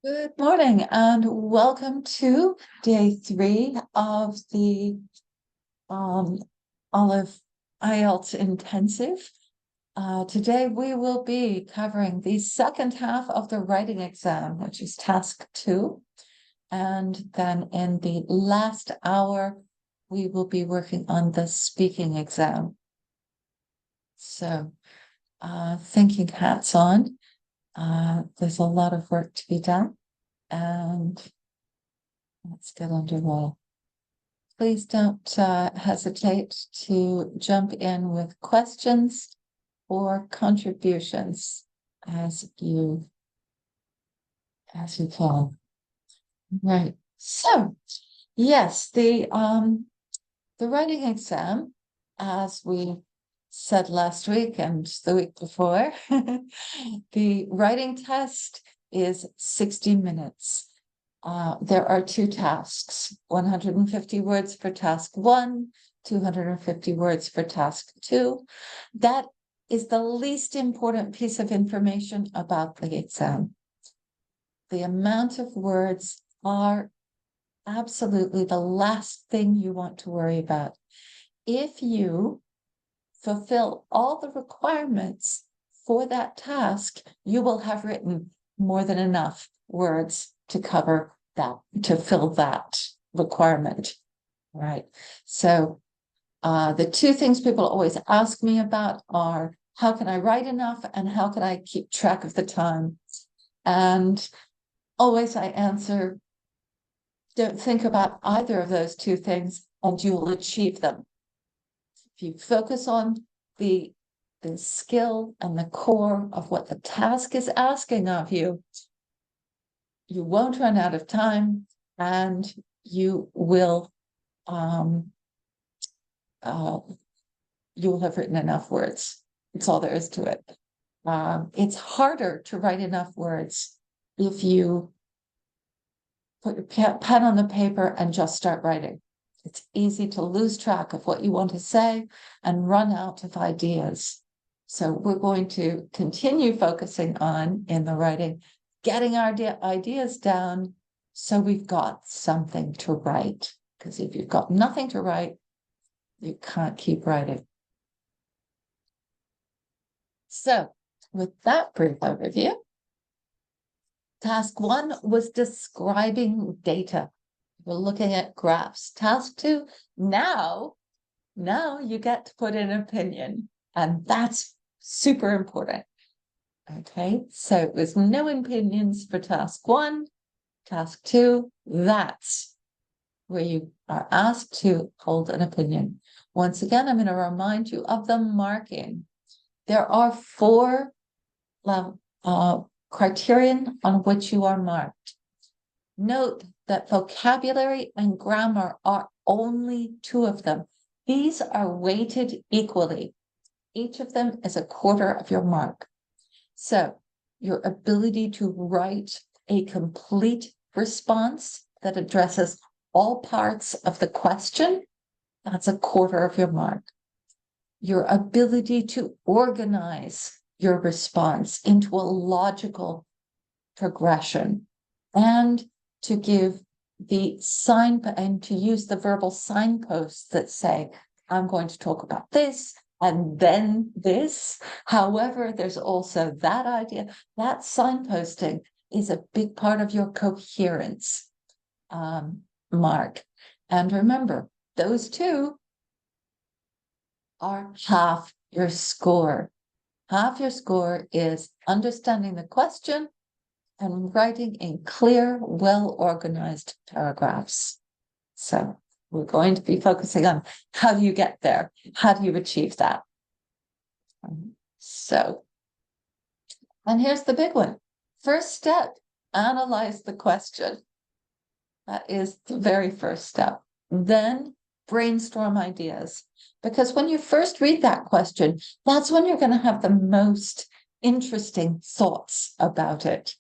Good morning and welcome to day 3 of the Olive IELTS intensive. Today we will be covering the second half of the writing exam, which is task 2. And then in the last hour, we will be working on the speaking exam. So thinking hats on. There's a lot of work to be done. And let's get underway. Please don't hesitate to jump in with questions or contributions as you can. Right. So, yes, the writing exam, as we said last week and the week before, the writing test is 60 minutes. There are 2 tasks, 150 words for task 1, 250 words for task 2. That is the least important piece of information about the exam. The amount of words are absolutely the last thing you want to worry about. If you fulfill all the requirements for that task, you will have written more than enough words to cover that, to fill that requirement, right? So the 2 things people always ask me about are, how can I write enough and how can I keep track of the time? And always I answer, don't think about either of those 2 things and you will achieve them. If you focus on the skill and the core of what the task is asking of you, you won't run out of time and you will have written enough words. That's all there is to it. It's harder to write enough words if you put your pen on the paper and just start writing. It's easy to lose track of what you want to say and run out of ideas. So we're going to continue focusing on, in the writing, getting our ideas down so we've got something to write. Because if you've got nothing to write, you can't keep writing. So with that brief overview, task 1 was describing data. We're looking at graphs. Task 2, now you get to put in an opinion, and that's super important. Okay, so there's no opinions for task 1. Task 2, that's where you are asked to hold an opinion. Once again, I'm going to remind you of the marking. There are 4 criterion on which you are marked. Note that vocabulary and grammar are only 2 of them. These are weighted equally. Each of them is a quarter of your mark. So your ability to write a complete response that addresses all parts of the question, that's a quarter of your mark. Your ability to organize your response into a logical progression and to give the sign and to use the verbal signposts that say, I'm going to talk about this and then this. However, there's also that idea. That signposting is a big part of your coherence mark. And remember, those 2 are half your score. Half your score is understanding the question and writing in clear, well-organized paragraphs. So we're going to be focusing on how do you get there? How do you achieve that? So, and here's the big one. First step, analyze the question. That is the very first step. Then brainstorm ideas. Because when you first read that question, that's when you're going to have the most interesting thoughts about it.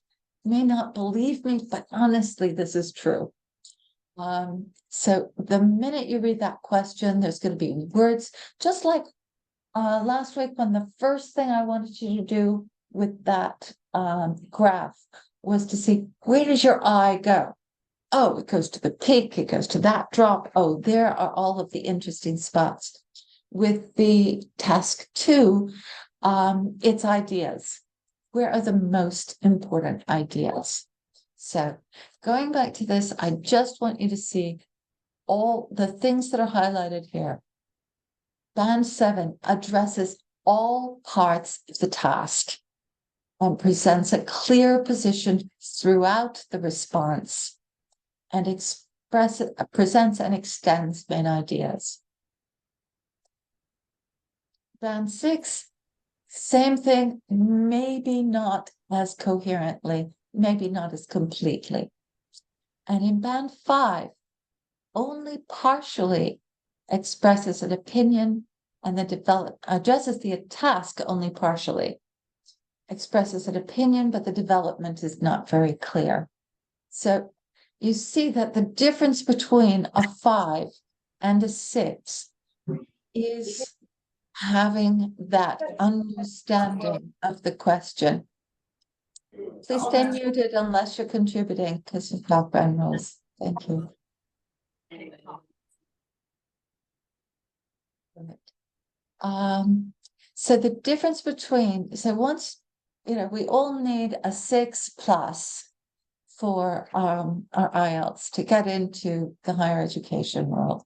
You may not believe me, but honestly, this is true. So the minute you read that question, there's going to be words, just like last week when the first thing I wanted you to do with that graph was to see, where does your eye go? Oh, it goes to the peak, it goes to that drop. Oh, there are all of the interesting spots. With the task 2, it's ideas. Where are the most important ideas? So going back to this, I just want you to see all the things that are highlighted here. Band 7 addresses all parts of the task and presents a clear position throughout the response and presents and extends main ideas. Band 6, same thing, maybe not as coherently, maybe not as completely. And in band 5, only partially expresses an opinion and addresses the task only partially. Expresses an opinion, but the development is not very clear. So you see that the difference between a 5 and a 6 is having that understanding of the question. Please stay muted unless you're contributing because of background noise. Thank you. So the difference between, so once, we all need a 6+ for our IELTS to get into the higher education world.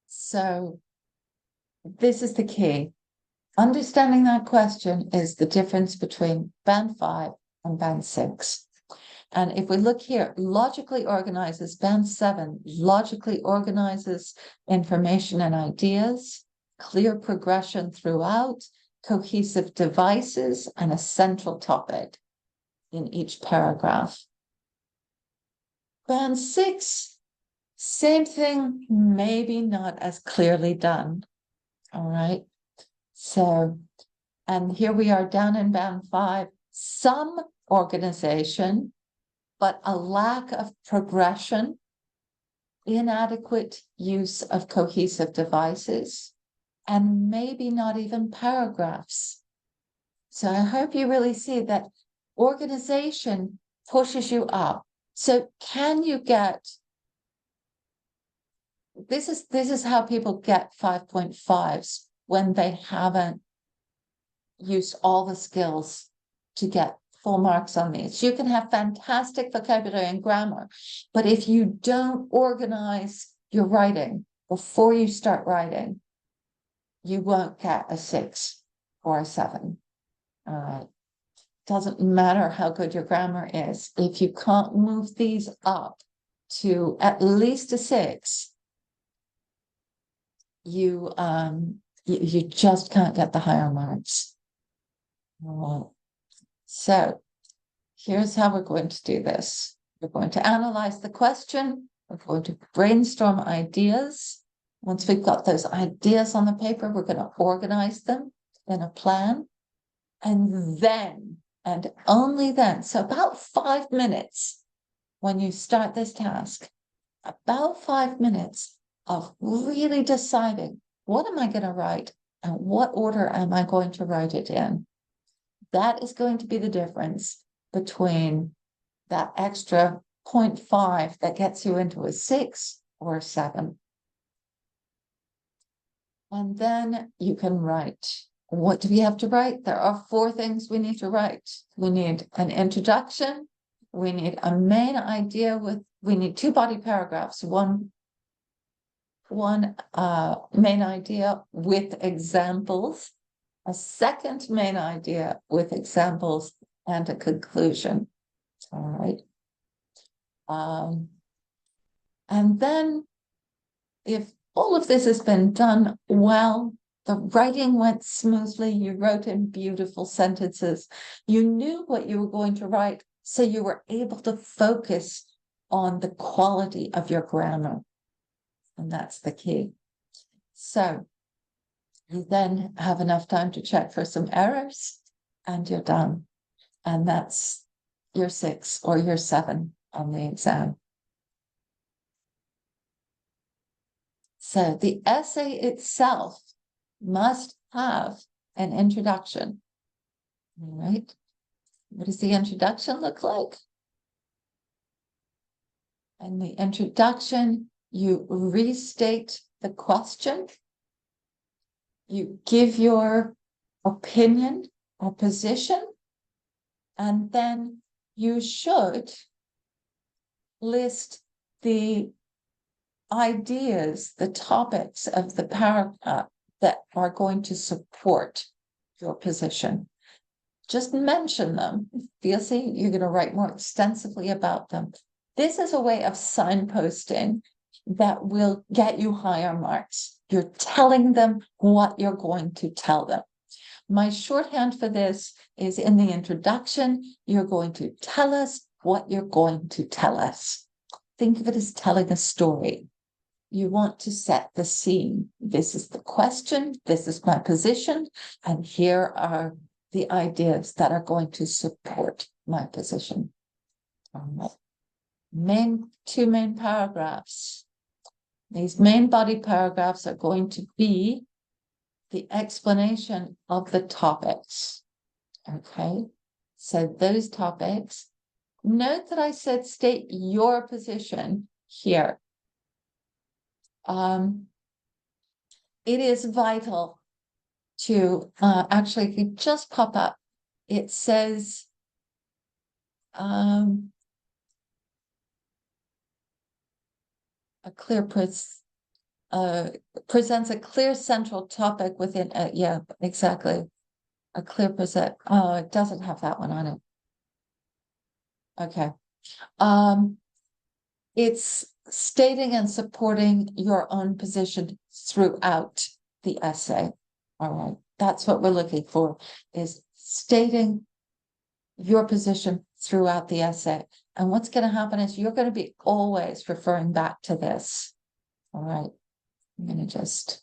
So this is the key. Understanding that question is the difference between band 5 and band 6. And if we look here, logically organizes, band 7 logically organizes information and ideas, clear progression throughout, cohesive devices, and a central topic in each paragraph. Band 6, same thing, maybe not as clearly done. All right. So, and here we are down in band 5, some organization, but a lack of progression, inadequate use of cohesive devices, and maybe not even paragraphs. So I hope you really see that organization pushes you up. So can you get, this is how people get 5.5s when they haven't used all the skills to get full marks on these. You can have fantastic vocabulary and grammar, but if you don't organize your writing before you start writing, you won't get a 6 or a 7. All right. Doesn't matter how good your grammar is. If you can't move these up to at least a 6, you just can't get the higher marks. So here's how we're going to do this. We're going to analyze the question. We're going to brainstorm ideas. Once we've got those ideas on the paper, we're going to organize them in a plan. And then, and only then, so about 5 minutes when you start this task, about 5 minutes of really deciding, what am I going to write and what order am I going to write it in? That is going to be the difference between that extra 0.5 that gets you into a 6 or a 7. And then you can write. What do we have to write? There are 4 things we need to write. We need an introduction. We need a main idea we need 2 body paragraphs, one main idea with examples, a second main idea with examples, and a conclusion. All right. And then if all of this has been done well, the writing went smoothly, you wrote in beautiful sentences, you knew what you were going to write, so you were able to focus on the quality of your grammar. And that's the key. So you then have enough time to check for some errors and you're done. And that's your 6 or your 7 on the exam. So the essay itself must have an introduction. All right. What does the introduction look like? In the introduction, you restate the question. You give your opinion or position, and then you should list the ideas, the topics of the paragraph that are going to support your position. Just mention them. Obviously, you're going to write more extensively about them. This is a way of signposting that will get you higher marks. You're telling them what you're going to tell them. My shorthand for this is in the introduction, you're going to tell us what you're going to tell us. Think of it as telling a story. You want to set the scene. This is the question, this is my position, and here are the ideas that are going to support my position. All right. Two main paragraphs. These main body paragraphs are going to be the explanation of the topics. Okay, so those topics. Note that I said state your position here. It is vital to actually, if you just pop up, it says a clear presents a clear central topic within yeah, exactly, a clear present. Oh, it doesn't have that one on it. Okay. It's stating and supporting your own position throughout the essay. All right, that's what we're looking for, is stating your position throughout the essay. And what's going to happen is you're going to be always referring back to this. All right, I'm going to just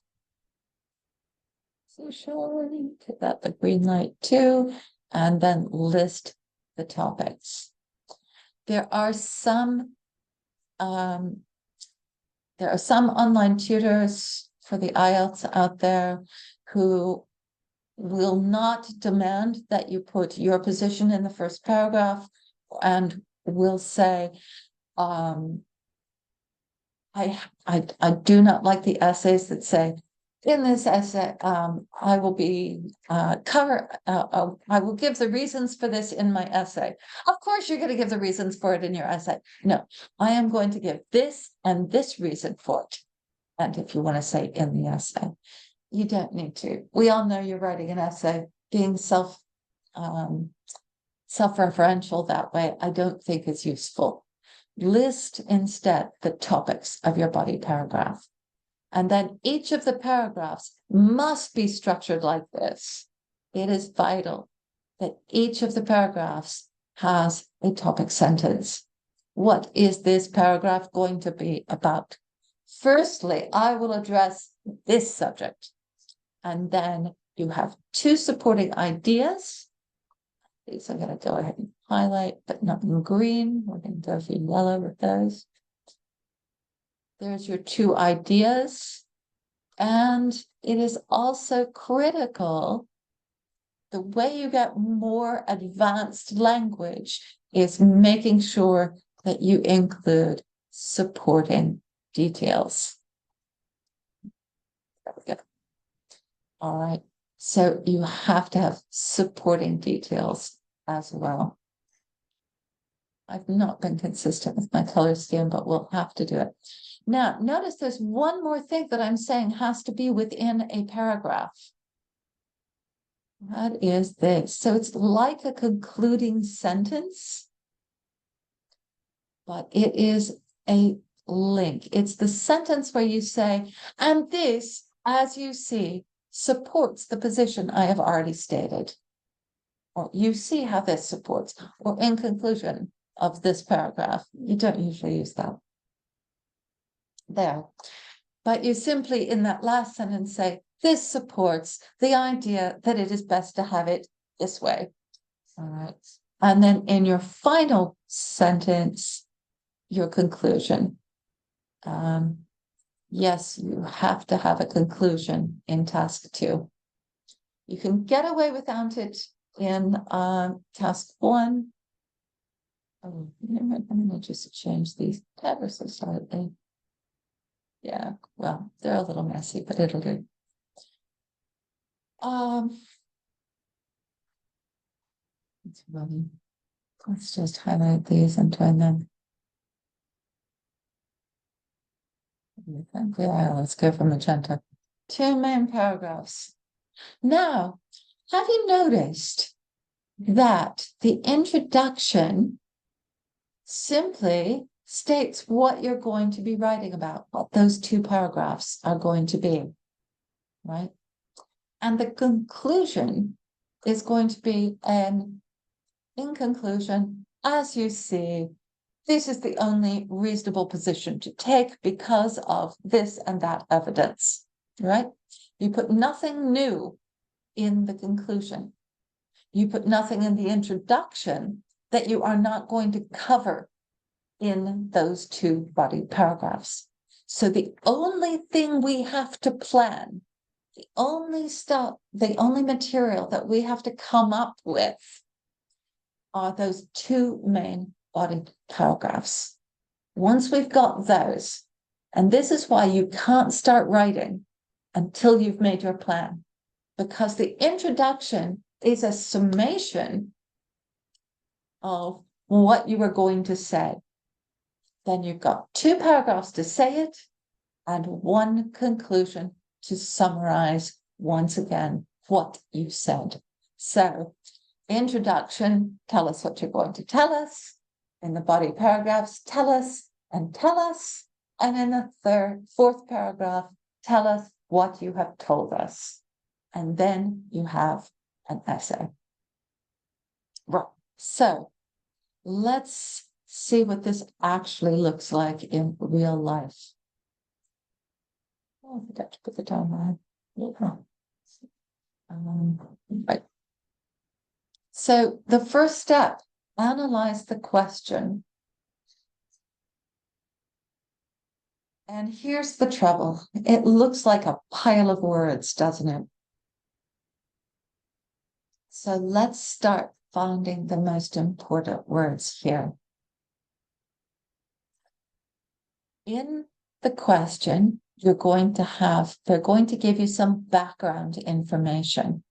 give that the green light too, and then list the topics. There are some online tutors for the IELTS out there who will not demand that you put your position in the first paragraph and will say, I do not like the essays that say, in this essay, I will be I will give the reasons for this in my essay. Of course, you're going to give the reasons for it in your essay. No, I am going to give this and this reason for it. And if you want to say in the essay, you don't need to. We all know you're writing an essay. Being self-referential that way, I don't think is useful. List instead the topics of your body paragraph. And then each of the paragraphs must be structured like this. It is vital that each of the paragraphs has a topic sentence. What is this paragraph going to be about? Firstly, I will address this subject. And then you have two supporting ideas. These I'm going to go ahead and highlight, but not in green. We're going to go for yellow with those. There's your two ideas. And it is also critical, the way you get more advanced language is making sure that you include supporting details. There we go. All right. So you have to have supporting details as well. I've not been consistent with my color scheme, but we'll have to do it. Now, notice there's one more thing that I'm saying has to be within a paragraph. What is this? So it's like a concluding sentence, but it is a link. It's the sentence where you say, and this, as you see, supports the position I have already stated. Or you see how this supports, or in conclusion of this paragraph. You don't usually use that there, but you simply in that last sentence say, this supports the idea that it is best to have it this way. All right. And then in your final sentence, your conclusion. Yes, you have to have a conclusion in task 2. You can get away without it in task 1. Oh, I'm going to just change these ever so slightly. Yeah, well, they're a little messy, but it'll do. Let's just highlight these and turn them. Yeah, let's go for magenta. 2 main paragraphs. Now, have you noticed that the introduction simply states what you're going to be writing about, what those 2 paragraphs are going to be, right? And the conclusion is going to be in conclusion, as you see, this is the only reasonable position to take because of this and that evidence, right? You put nothing new in the conclusion. You put nothing in the introduction that you are not going to cover in those 2 body paragraphs. So the only thing we have to plan, the only material that we have to come up with are those 2 main body paragraphs. Once we've got those, and this is why you can't start writing until you've made your plan, because the introduction is a summation of what you are going to say. Then you've got 2 paragraphs to say it and 1 conclusion to summarize once again what you said. So, introduction, tell us what you're going to tell us. In the body paragraphs, tell us and tell us. And in the 4th paragraph, tell us what you have told us. And then you have an essay. Right. So let's see what this actually looks like in real life. Oh, I forgot to put the timeline. Right. So the first step, analyze the question. And here's the trouble. It looks like a pile of words, doesn't it? So let's start finding the most important words here. In the question, they're going to give you some background information.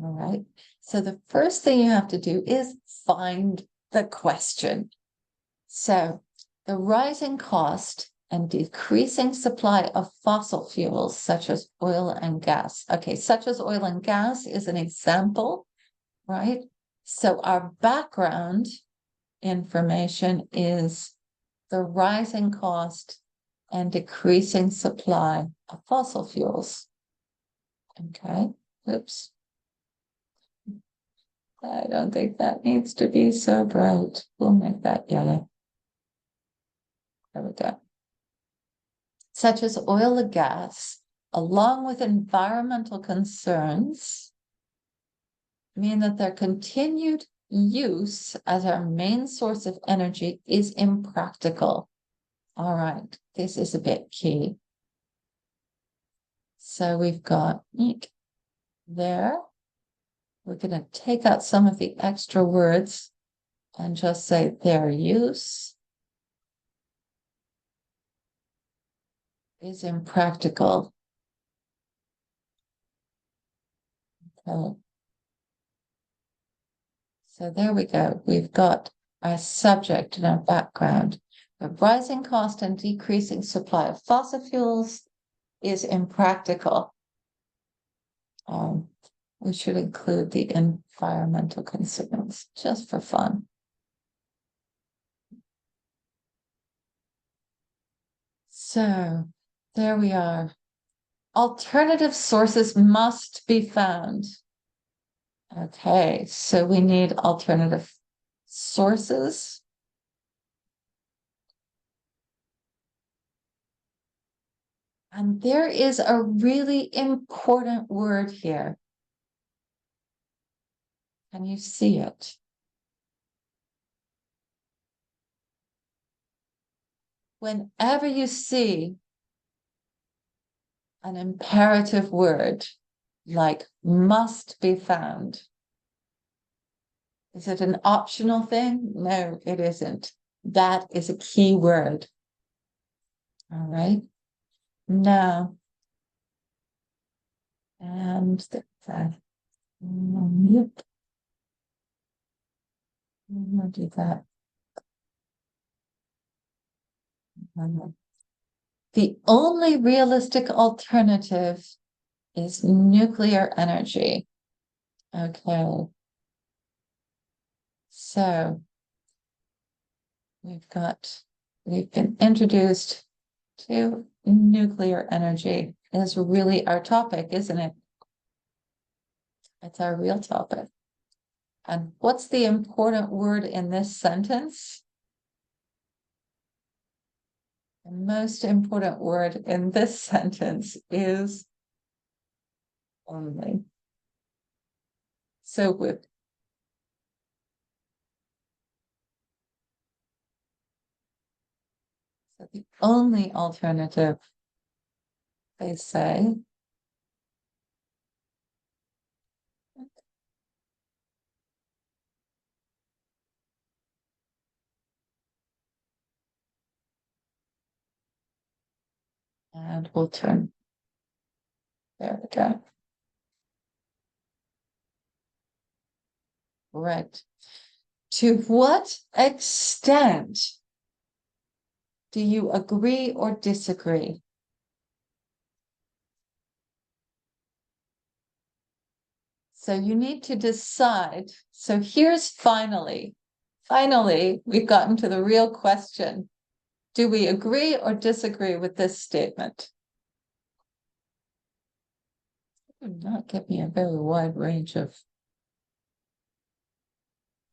All right. So the first thing you have to do is find the question. So the rising cost and decreasing supply of fossil fuels, such as oil and gas. Okay, such as oil and gas is an example, right? So our background information is the rising cost and decreasing supply of fossil fuels. Okay, oops. I don't think that needs to be so bright. We'll make that yellow. There we go. Such as oil and gas, along with environmental concerns, mean that their continued use as our main source of energy is impractical. All right, this is a bit key. So we've got there. We're going to take out some of the extra words and just say their use is impractical. Okay. So there we go. We've got our subject and our background. The rising cost and decreasing supply of fossil fuels is impractical. We should include the environmental concerns just for fun. So there we are. Alternative sources must be found. Okay, so we need alternative sources. And there is a really important word here. Can you see it? Whenever you see an imperative word like must be found, Is it an optional thing? No, it isn't. That is a key word. All right. Now, and yep. I'll do that. The only realistic alternative is nuclear energy. Okay. So we've been introduced to nuclear energy. Is really our topic, isn't it? It's our real topic. And what's the important word in this sentence? The most important word in this sentence is only. So the only alternative, they say, and we'll turn, there we go. Right. To what extent do you agree or disagree? So you need to decide. So here's finally, we've gotten to the real question. Do we agree or disagree with this statement? It would not give me a very wide range of.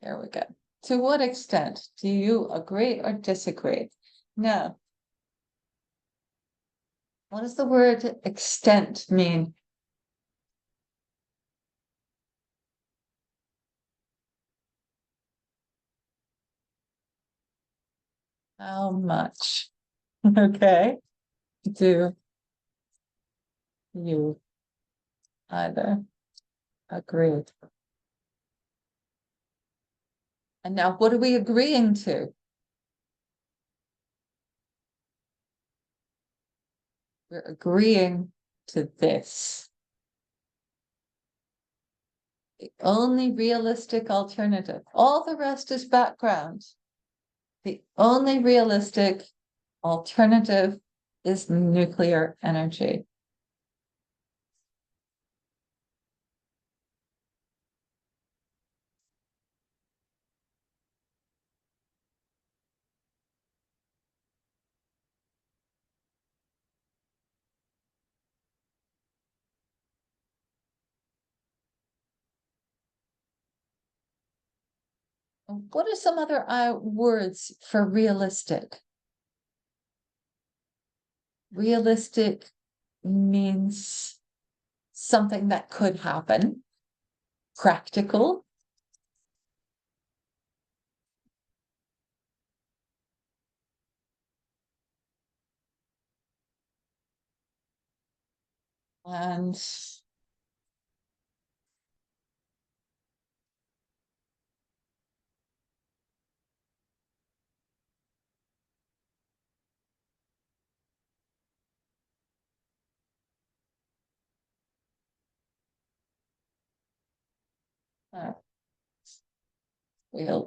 There we go. To what extent do you agree or disagree? Now, what does the word extent mean? How much? Okay. Do you either agree? And now what are we agreeing to? We're agreeing to this. The only realistic alternative. All the rest is background. The only realistic alternative is nuclear energy. What are some other words for realistic? Realistic means something that could happen. Practical. And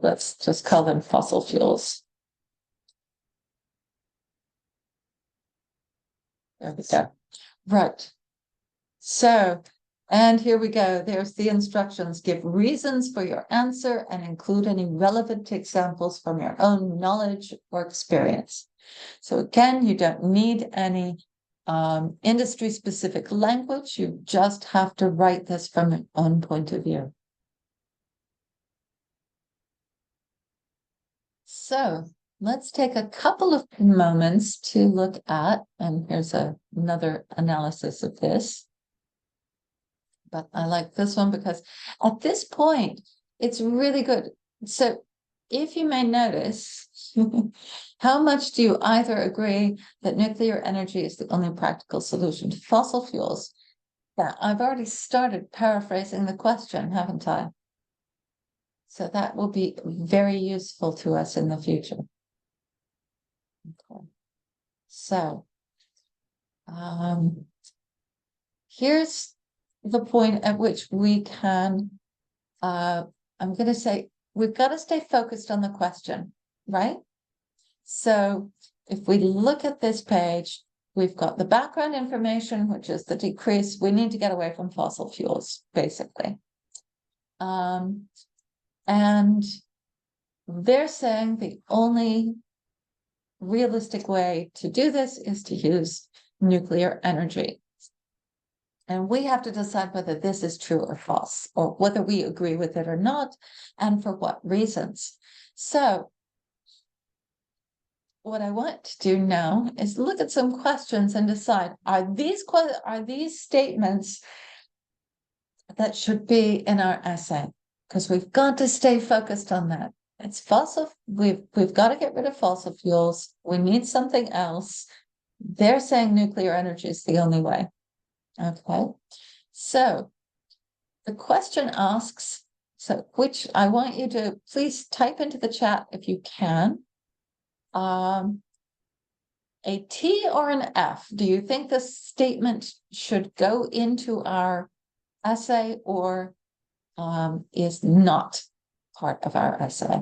let's just call them fossil fuels. There we go. Right. So, and here we go. There's the instructions. Give reasons for your answer and include any relevant examples from your own knowledge or experience. So again, you don't need any industry-specific language. You just have to write this from your own point of view. So let's take a couple of moments to look at, and here's another analysis of this. But I like this one because at this point, it's really good. So if you may notice, how much do you either agree that nuclear energy is the only practical solution to fossil fuels? Yeah, I've already started paraphrasing the question, haven't I? So that will be very useful to us in the future. Okay. So here's the point at which we can, I'm going to say, we've got to stay focused on the question, right? So if we look at this page, we've got the background information, which is the decrease. We need to get away from fossil fuels, basically. And they're saying the only realistic way to do this is to use nuclear energy. And we have to decide whether this is true or false, or whether we agree with it or not, and for what reasons. So what I want to do now is look at some questions and decide, are these statements that should be in our essay? Because we've got to stay focused on that. It's fossil, we've got to get rid of fossil fuels. We need something else. They're saying nuclear energy is the only way. Okay. So the question asks, which I want you to please type into the chat if you can. A T or an F? Do you think this statement should go into our essay or is not part of our essay?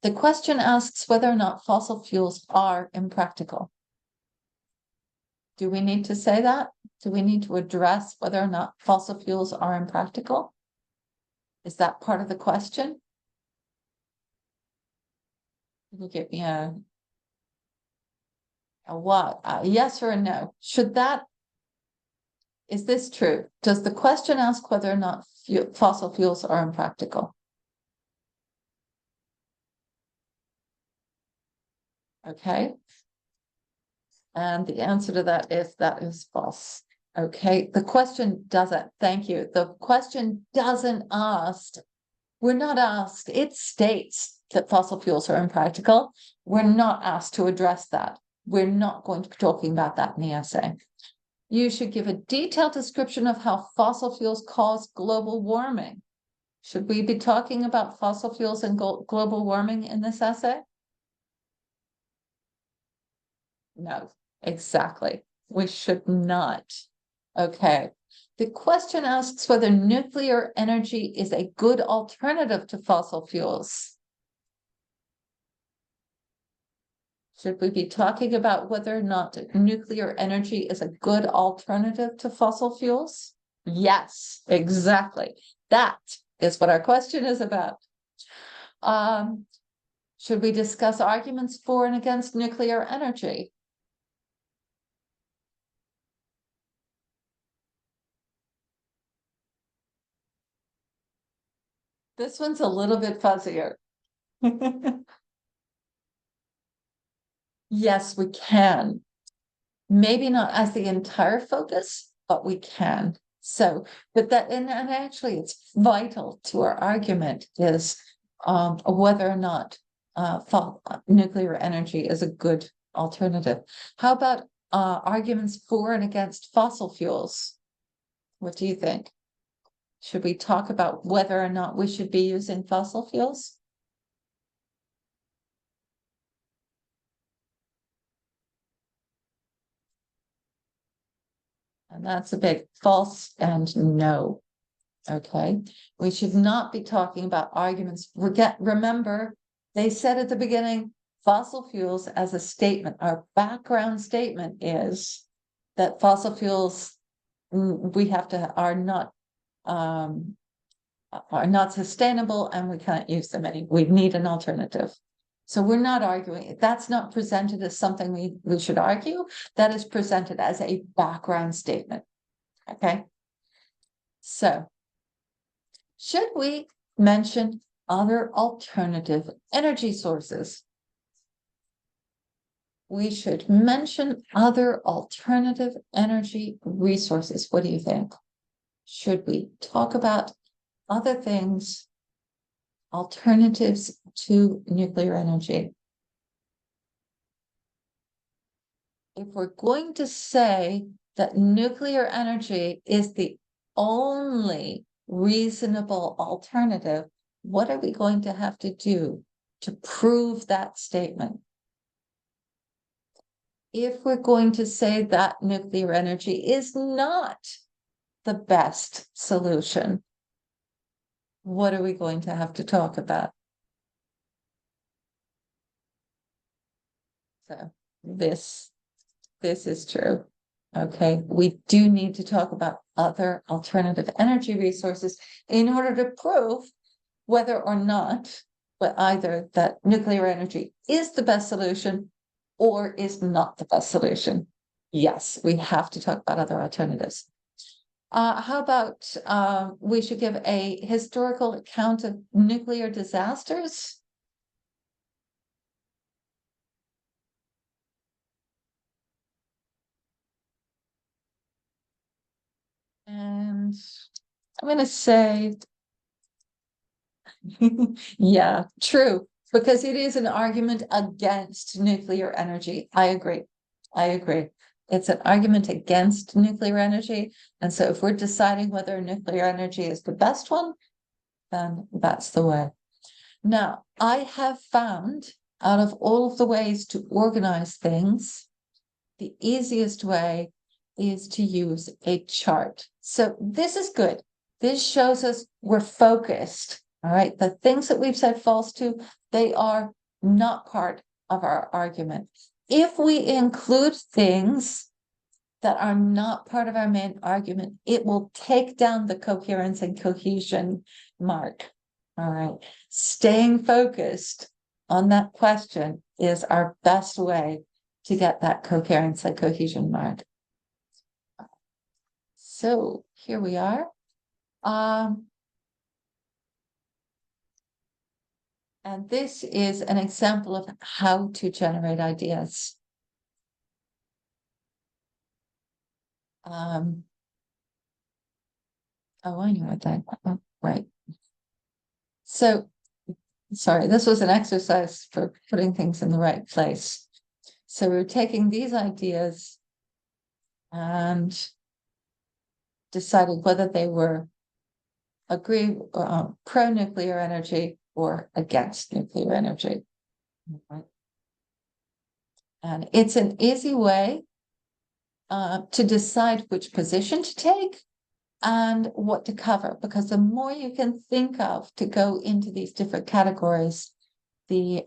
The question asks whether or not fossil fuels are impractical. Do we need to say that? Do we need to address whether or not fossil fuels are impractical? Is that part of the question? Can you give me a what? A yes or a no? Is this true? Does the question ask whether or not fossil fuels are impractical? Okay. And the answer to that is false. Okay. The question doesn't, thank you. The question doesn't ask, we're not asked, it states that fossil fuels are impractical. We're not asked to address that. We're not going to be talking about that in the essay. You should give a detailed description of how fossil fuels cause global warming. Should we be talking about fossil fuels and global warming in this essay? No, exactly. We should not. Okay. The question asks whether nuclear energy is a good alternative to fossil fuels. Should we be talking about whether or not nuclear energy is a good alternative to fossil fuels? Yes, exactly. That is what our question is about. Should we discuss arguments for and against nuclear energy? This one's a little bit fuzzier. Yes, we can. Maybe not as the entire focus, but we can. So, but that, and actually it's vital to our argument is whether or not nuclear energy is a good alternative. How about arguments for and against fossil fuels? What do you think? Should we talk about whether or not we should be using fossil fuels? And that's a big false and no. Okay. We should not be talking about arguments. Remember, they said at the beginning, fossil fuels as a statement, our background statement is that fossil fuels are not sustainable and we can't use them we need an alternative. So we're not arguing. That's not presented as something we should argue. That is presented as a background statement. Okay. So should we mention other alternative energy sources? We should mention other alternative energy resources. What do you think? Should we talk about other things, alternatives to nuclear energy? If we're going to say that nuclear energy is the only reasonable alternative, What are we going to have to do to prove that statement? If we're going to say that nuclear energy is not the best solution, what are we going to have to talk about? So this is true. Okay, we do need to talk about other alternative energy resources in order to prove whether or not, but either that nuclear energy is the best solution or is not the best solution. Yes, we have to talk about other alternatives. How about we should give a historical account of nuclear disasters? And I'm going to say, yeah, true, because it is an argument against nuclear energy. I agree. I agree. It's an argument against nuclear energy. And so if we're deciding whether nuclear energy is the best one, then that's the way. Now, I have found out of all of the ways to organize things, the easiest way is to use a chart. So this is good. This shows us we're focused. All right. The things that we've said false to, they are not part of our argument. If we include things that are not part of our main argument, it will take down the coherence and cohesion mark. All right. Staying focused on that question is our best way to get that coherence and cohesion mark. So here we are. And this is an example of how to generate ideas. Oh, I know what that, oh, right. So, sorry, this was an exercise for putting things in the right place. So we're taking these ideas and deciding whether they were pro-nuclear energy or against nuclear energy. And it's an easy way to decide which position to take and what to cover, because the more you can think of to go into these different categories, the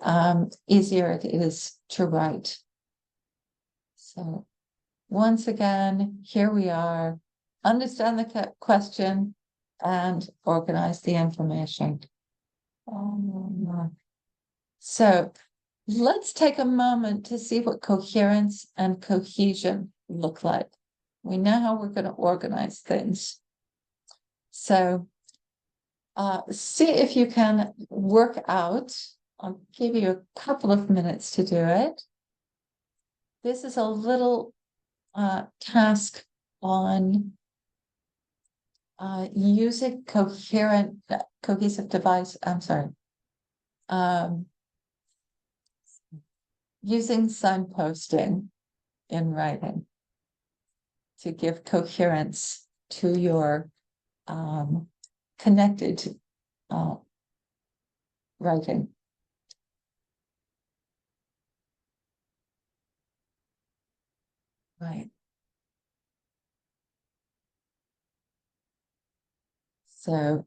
easier it is to write. So once again, here we are, understand the question and organize the information. So let's take a moment to see what coherence and cohesion look like. We know how we're going to organize things. So see if you can work out. I'll give you a couple of minutes to do it. This is a little task on using cohesive device. I'm sorry. Using signposting in writing to give coherence to your connected writing. Right. So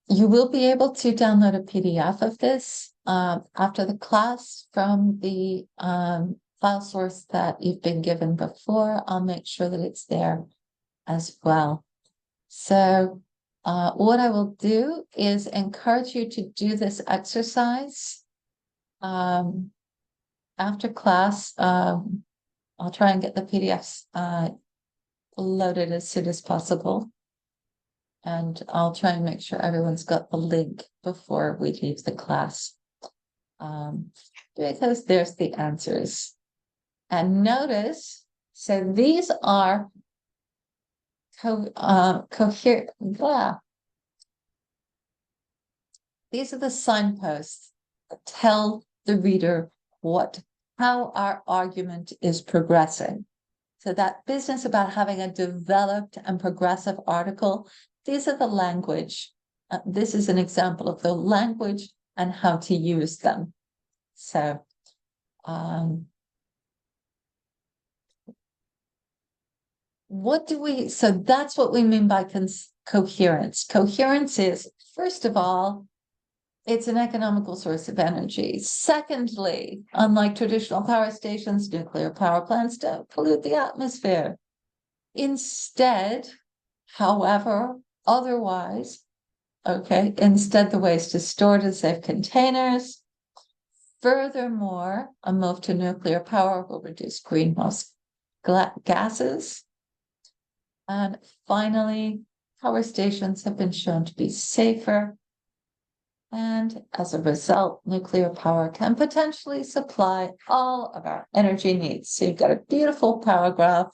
you will be able to download a PDF of this after the class from the file source that you've been given before. I'll make sure that it's there as well. So what I will do is encourage you to do this exercise after class. I'll try and get the PDFs loaded as soon as possible. And I'll try and make sure everyone's got the link before we leave the class. Because there's the answers. And notice, so these are coherent. These are the signposts that tell the reader how our argument is progressing. So that business about having a developed and progressive article, these are the language This is an example of the language and how to use them. So, so that's what we mean by coherence. Coherence is, first of all, it's an economical source of energy. Secondly, unlike traditional power stations, nuclear power plants don't pollute the atmosphere. Instead, however, otherwise, instead the waste is stored in safe containers. Furthermore, a move to nuclear power will reduce greenhouse gases. And finally, power stations have been shown to be safer. And as a result, nuclear power can potentially supply all of our energy needs. So you've got a beautiful paragraph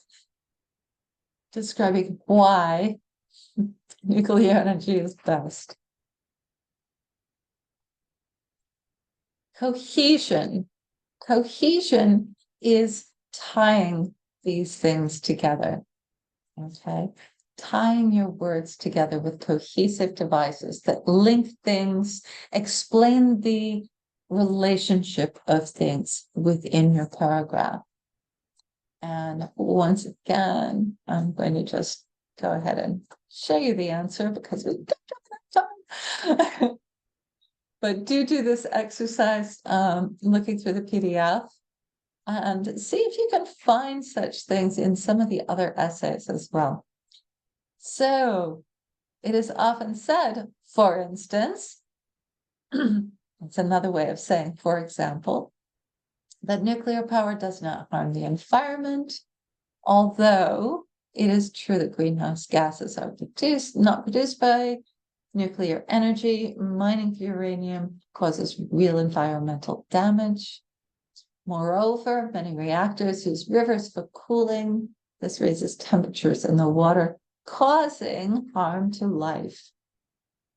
describing why nuclear energy is best. Cohesion. Cohesion is tying these things together. Okay. Tying your words together with cohesive devices that link things, explain the relationship of things within your paragraph. And once again, I'm going to just go ahead and show you the answer because we don't have enough time. But do this exercise looking through the PDF and see if you can find such things in some of the other essays as well. So it is often said, for instance, it's another way of saying, for example, that nuclear power does not harm the environment, although it is true that greenhouse gases are not produced by nuclear energy. Mining for uranium causes real environmental damage. Moreover, many reactors use rivers for cooling. This raises temperatures in the water, causing harm to life.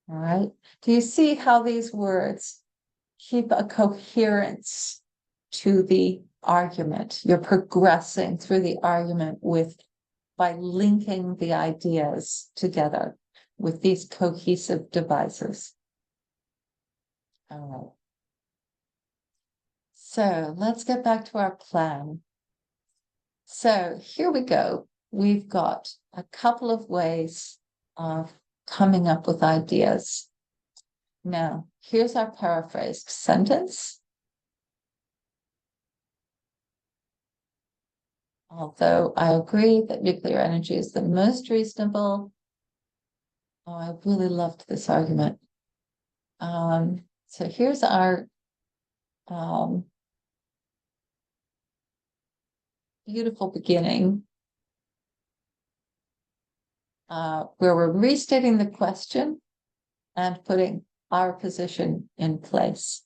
All right. Do you see how these words keep a coherence to the argument? You're progressing through the argument by linking the ideas together with these cohesive devices. All right. So let's get back to our plan. So here we go. We've got a couple of ways of coming up with ideas. Now, here's our paraphrased sentence. Although I agree that nuclear energy is the most reasonable. Oh, I really loved this argument. So here's our beautiful beginning where we're restating the question and putting our position in place.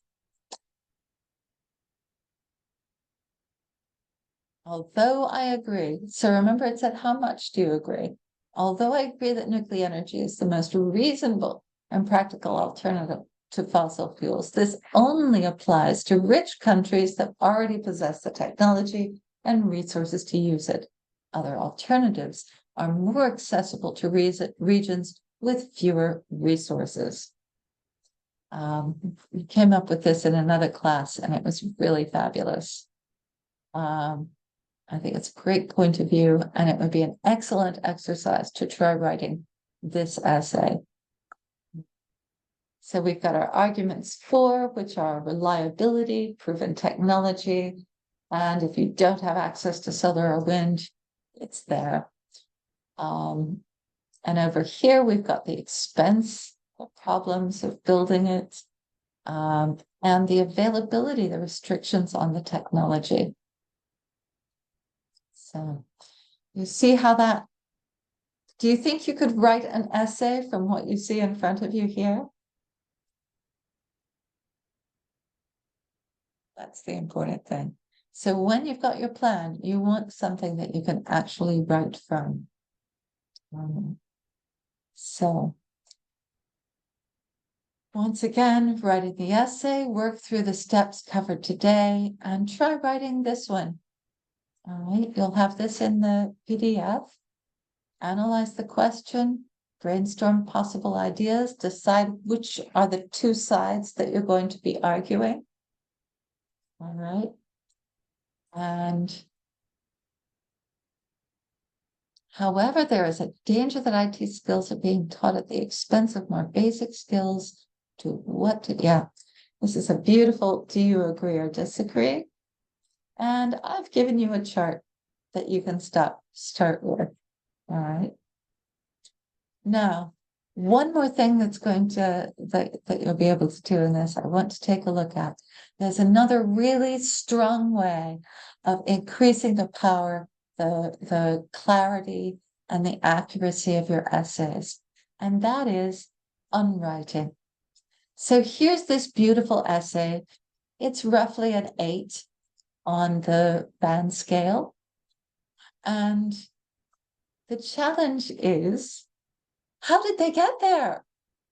Although I agree, so remember it said, how much do you agree? Although I agree that nuclear energy is the most reasonable and practical alternative to fossil fuels, this only applies to rich countries that already possess the technology and resources to use it. Other alternatives are more accessible to regions with fewer resources. We came up with this in another class and it was really fabulous. I think it's a great point of view and it would be an excellent exercise to try writing this essay. So we've got our arguments for, which are reliability, proven technology, and if you don't have access to solar or wind, it's there. And over here, we've got the expense, the problems of building it, and the availability, the restrictions on the technology. So you see how that, do you think you could write an essay from what you see in front of you here? That's the important thing. So when you've got your plan, you want something that you can actually write from. So once again, writing the essay, work through the steps covered today, and try writing this one. All right, you'll have this in the PDF. Analyze the question, brainstorm possible ideas, decide which are the two sides that you're going to be arguing. All right. And however, there is a danger that IT skills are being taught at the expense of more basic skills to what to, yeah, this is a beautiful, do you agree or disagree? And I've given you a chart that you can start with. All right. Now, one more thing that's going to, that you'll be able to do in this, I want to take a look at. There's another really strong way of increasing the power, the clarity and the accuracy of your essays. And that is unwriting. So here's this beautiful essay. It's roughly an 8 on the band scale. And the challenge is, how did they get there?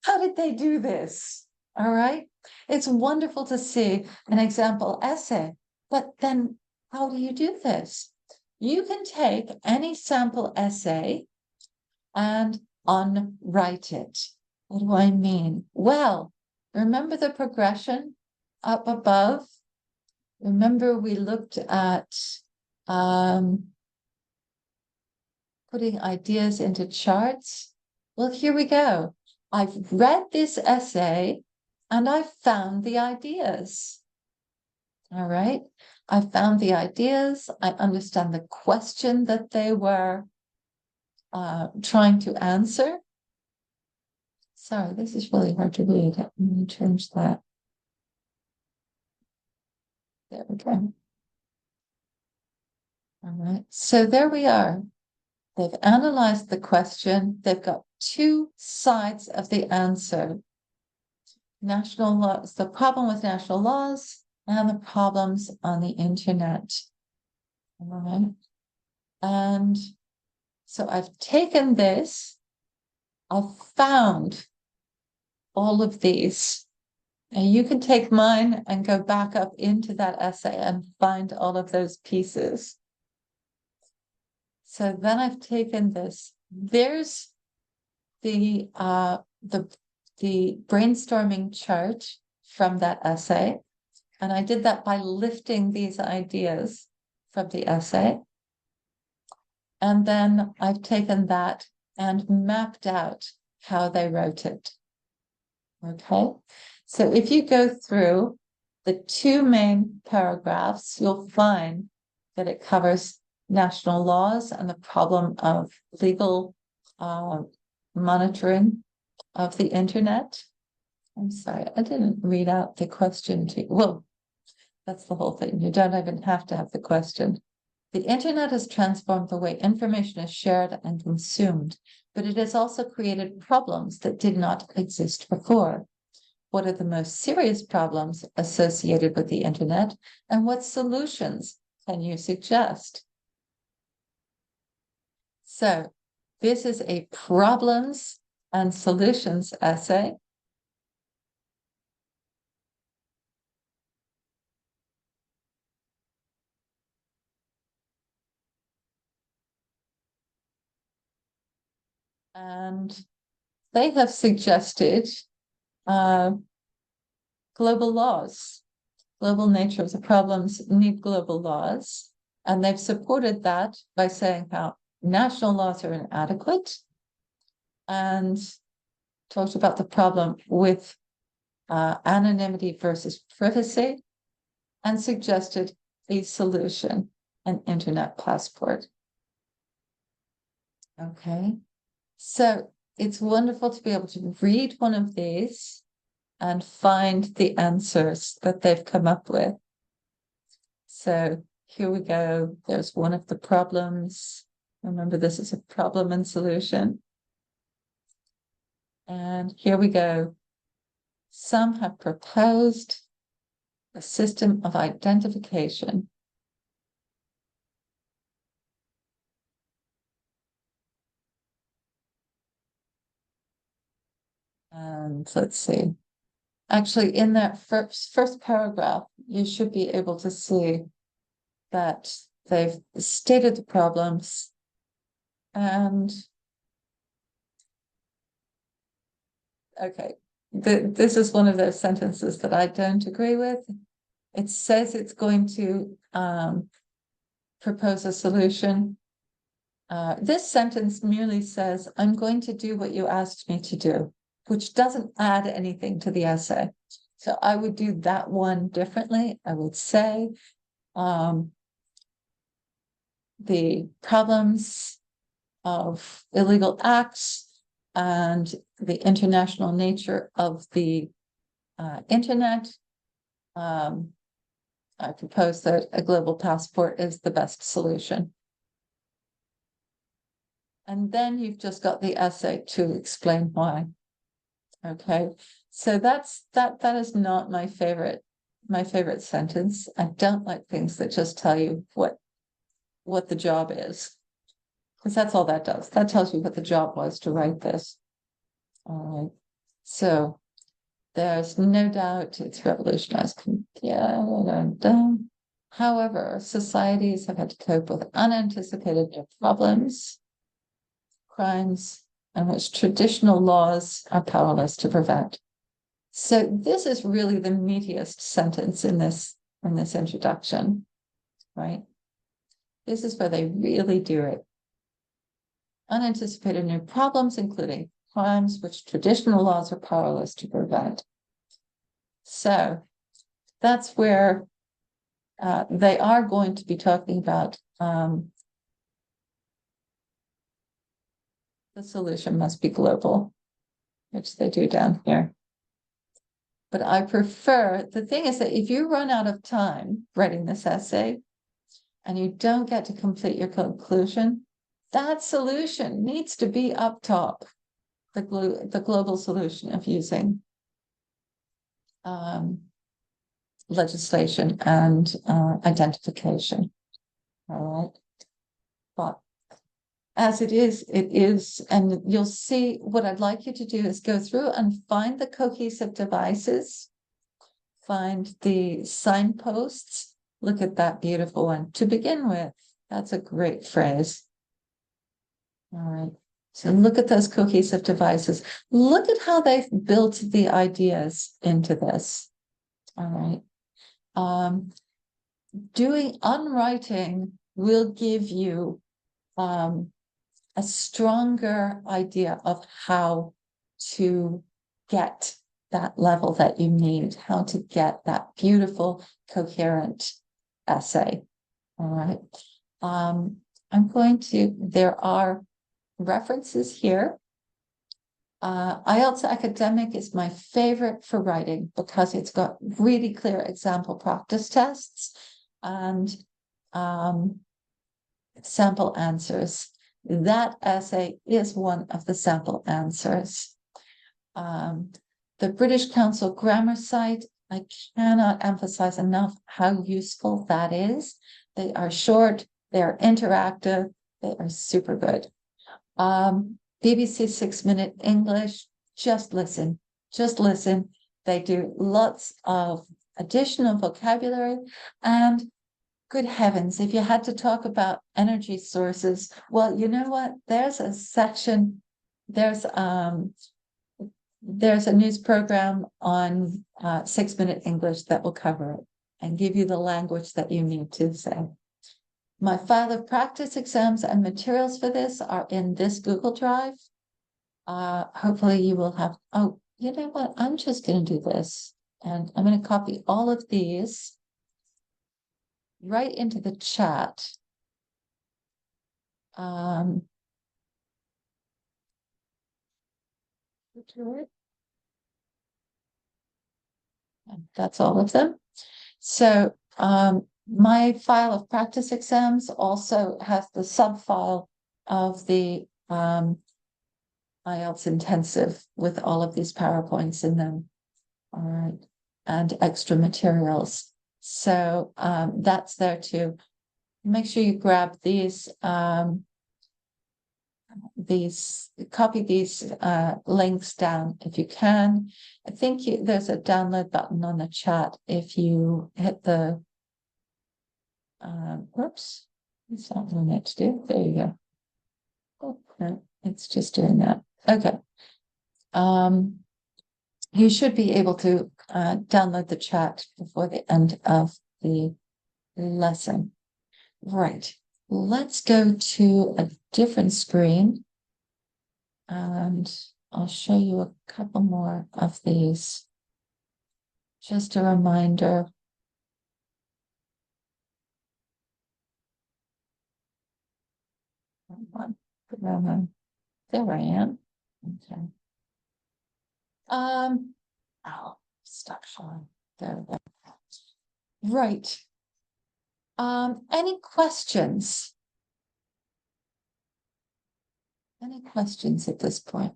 How did they do this? All right. It's wonderful to see an example essay, but then how do you do this? You can take any sample essay and unwrite it. What do I mean? Well, remember the progression up above? Remember we looked at putting ideas into charts? Well, here we go. I've read this essay and I've found the ideas. All right. I found the ideas. I understand the question that they were trying to answer. Sorry, this is really hard to read. Let me change that. There we go. All right. So there we are. They've analyzed the question. They've got two sides of the answer. National laws, the problem with national laws and the problems on the internet. All right. And so I've taken this, I've found all of these. And you can take mine and go back up into that essay and find all of those pieces. So then I've taken this. There's the brainstorming chart from that essay. And I did that by lifting these ideas from the essay. And then I've taken that and mapped out how they wrote it. Okay. So if you go through the two main paragraphs, you'll find that it covers national laws and the problem of legal monitoring of the internet. I'm sorry, I didn't read out the question to you. Well, that's the whole thing. You don't even have to have the question. The internet has transformed the way information is shared and consumed, but it has also created problems that did not exist before. What are the most serious problems associated with the internet, and what solutions can you suggest? So this is a problems and solutions essay. And they have suggested global laws. Global nature of the problems need global laws. And they've supported that by saying how national laws are inadequate and talked about the problem with anonymity versus privacy and suggested a solution, an internet passport. Okay, so it's wonderful to be able to read one of these and find the answers that they've come up with. So here we go. There's one of the problems. Remember, this is a problem and solution. And here we go. Some have proposed a system of identification. And let's see. Actually, in that first paragraph, you should be able to see that they've stated the problems and Okay. This is one of those sentences that I don't agree with. It says it's going to propose a solution. This sentence merely says, I'm going to do what you asked me to do, which doesn't add anything to the essay. So I would do that one differently. I would say the problems of illegal acts and the international nature of the internet. I propose that a global passport is the best solution. And then you've just got the essay to explain why. Okay, so that is not my favorite sentence. I don't like things that just tell you what the job is, because that's all that does. That tells you what the job was to write this. All right, so there's no doubt it's revolutionized. Yeah. However, societies have had to cope with unanticipated problems, crimes, and which traditional laws are powerless to prevent. So this is really the meatiest sentence in this introduction, right? This is where they really do it. Unanticipated new problems, including crimes which traditional laws are powerless to prevent. So that's where they are going to be talking about the solution must be global, which they do down here. But I prefer, the thing is that if you run out of time writing this essay and you don't get to complete your conclusion, that solution needs to be up top, the global solution of using legislation and identification. All right. But as it is, and you'll see what I'd like you to do is go through and find the cohesive devices, find the signposts. Look at that beautiful one to begin with. That's a great phrase. All right. So look at those cohesive devices. Look at how they've built the ideas into this. All right. Doing unwriting will give you a stronger idea of how to get that level that you need, how to get that beautiful, coherent essay. All right. There are references here. IELTS Academic is my favorite for writing because it's got really clear example practice tests and sample answers. That essay is one of the sample answers. The British Council grammar site, I cannot emphasize enough how useful that is. They are short, they are interactive, they are super good. BBC 6-Minute English, just listen. They do lots of additional vocabulary, and good heavens, if you had to talk about energy sources, well, you know what? There's a section, there's a news program on 6-Minute English that will cover it and give you the language that you need to say. My file of practice exams and materials for this are in this Google Drive. Hopefully you will have, oh, you know what? I'm just going to do this, and I'm going to copy all of these right into the chat. And that's all of them. So my file of practice exams also has the sub-file of the IELTS intensive with all of these PowerPoints in them. All right. And extra materials. So that's there too. Make sure you grab these copy these links down if you can. I think there's a download button on the chat if you hit the whoops, it's not doing it to do. There you go. Oh, no, it's just doing that. Okay. you should be able to download the chat before the end of the lesson. Right. Let's go to a different screen and I'll show you a couple more of these. Just a reminder. There I am. Okay. Oh, stop showing. There we go. Right. Any questions? Any questions at this point?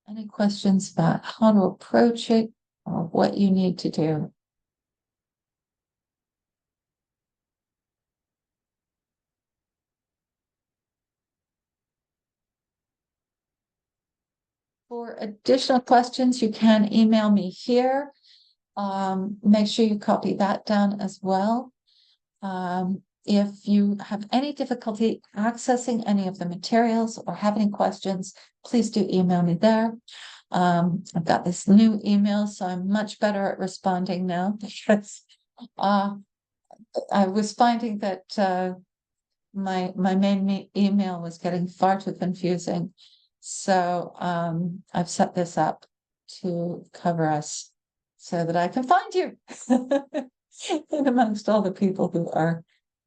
Any questions about how to approach it or what you need to do? For additional questions, you can email me here. Make sure you copy that down as well. If you have any difficulty accessing any of the materials or have any questions, please do email me there. I've got this new email, so I'm much better at responding now because I was finding that my main email was getting far too confusing. So I've set this up to cover us so that I can find you in amongst all the people who are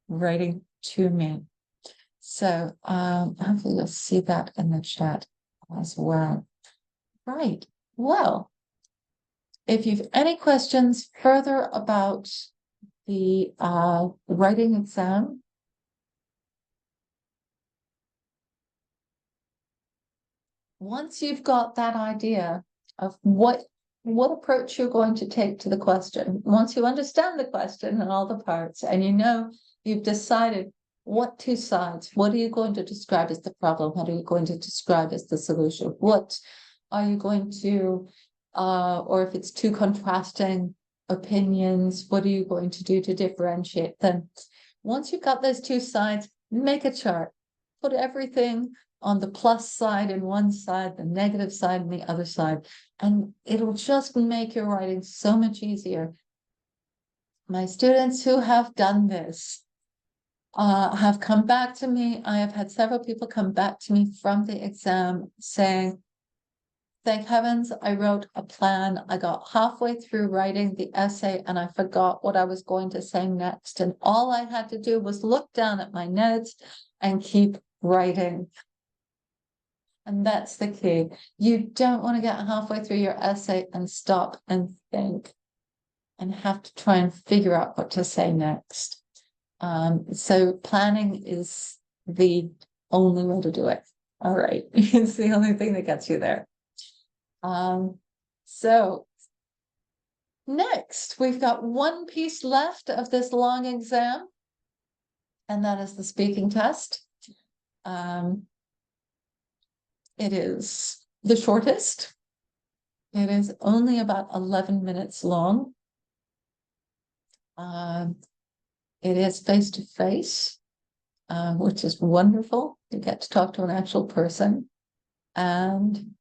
writing to me. So hopefully you'll see that in the chat as well. Right. Well, if you've any questions further about the writing exam, once you've got that idea of what approach you're going to take to the question, once you understand the question and all the parts, and you know you've decided what two sides, what are you going to describe as the problem? What are you going to describe as the solution? What are you going to, or if it's two contrasting opinions, what are you going to do to differentiate them? Once you've got those two sides, make a chart, put everything on the plus side in one side, the negative side in the other side, and it'll just make your writing so much easier. My students who have done this have come back to me. I have had several people come back to me from the exam saying, thank heavens I wrote a plan. I got halfway through writing the essay and I forgot what I was going to say next. And all I had to do was look down at my notes and keep writing. And that's the key. You don't want to get halfway through your essay and stop and think and have to try and figure out what to say next. So planning is the only way to do it. All right. It's the only thing that gets you there. So next, we've got one piece left of this long exam, and that is the speaking test. It is the shortest. It is only about 11 minutes long. It is face-to-face, which is wonderful. You get to talk to an actual person, and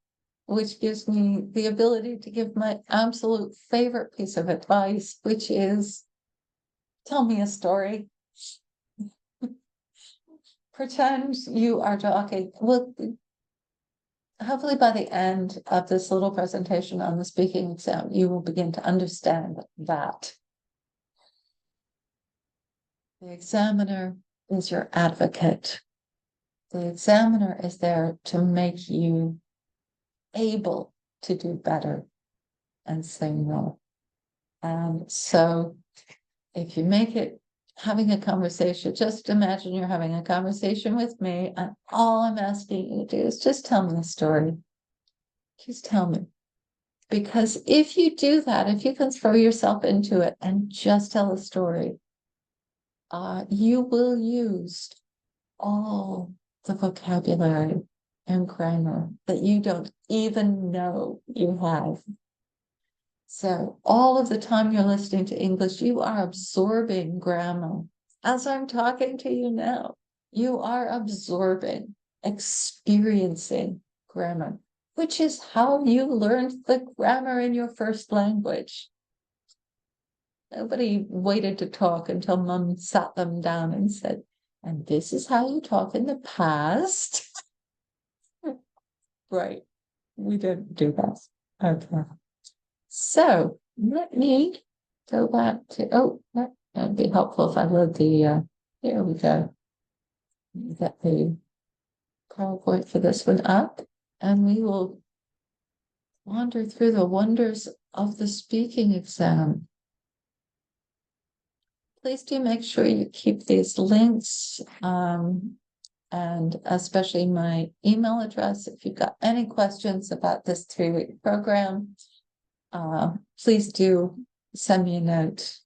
which gives me the ability to give my absolute favorite piece of advice, which is tell me a story. Pretend you are talking. Well, hopefully by the end of this little presentation on the speaking exam, you will begin to understand that the examiner is your advocate. The examiner is there to make you able to do better and say no. And so if you make it having a conversation, just imagine you're having a conversation with me, and all I'm asking you to do is just tell me a story. Just tell me. Because if you do that, if you can throw yourself into it and just tell a story, you will use all the vocabulary and grammar that you don't even know you have. So all of the time you're listening to English, you are absorbing grammar. As I'm talking to you now, you are absorbing. experiencing grammar, which is how you learned the grammar in your first language. Nobody waited to talk until mom sat them down and said, and this is how you talk in the past. Right. We didn't do that. Okay. So let me go back to, oh, that would be helpful if I load the, here we go. Get the PowerPoint for this one up, and we will wander through the wonders of the speaking exam. Please do make sure you keep these links, and especially my email address. If you've got any questions about this 3-week program, please do send me a note.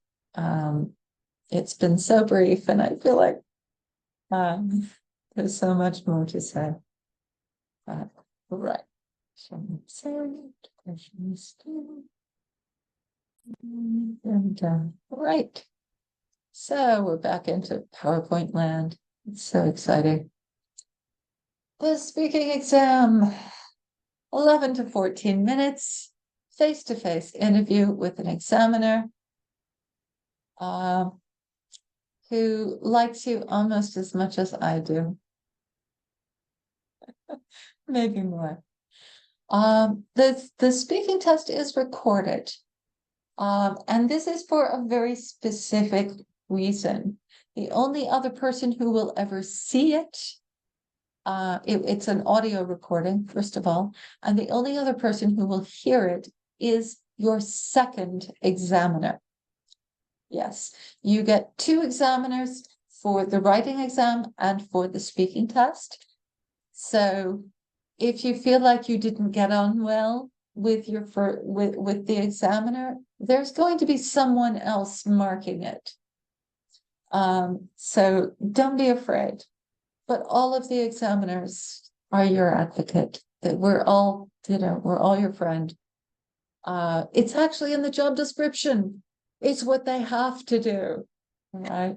It's been so brief, and I feel like there's so much more to say. Right. And right. So we're back into PowerPoint land. It's so exciting. The speaking exam, 11 to 14 minutes, face-to-face interview with an examiner who likes you almost as much as I do. Maybe more. The speaking test is recorded. And this is for a very specific reason. The only other person who will ever see it, it's an audio recording, first of all, and the only other person who will hear it is your second examiner. Yes, you get 2 examiners for the writing exam and for the speaking test. So if you feel like you didn't get on well with your with the examiner, there's going to be someone else marking it. So don't be afraid. But all of the examiners are your advocate. That we're all, we're all your friend. It's actually in the job description. It's what they have to do, right?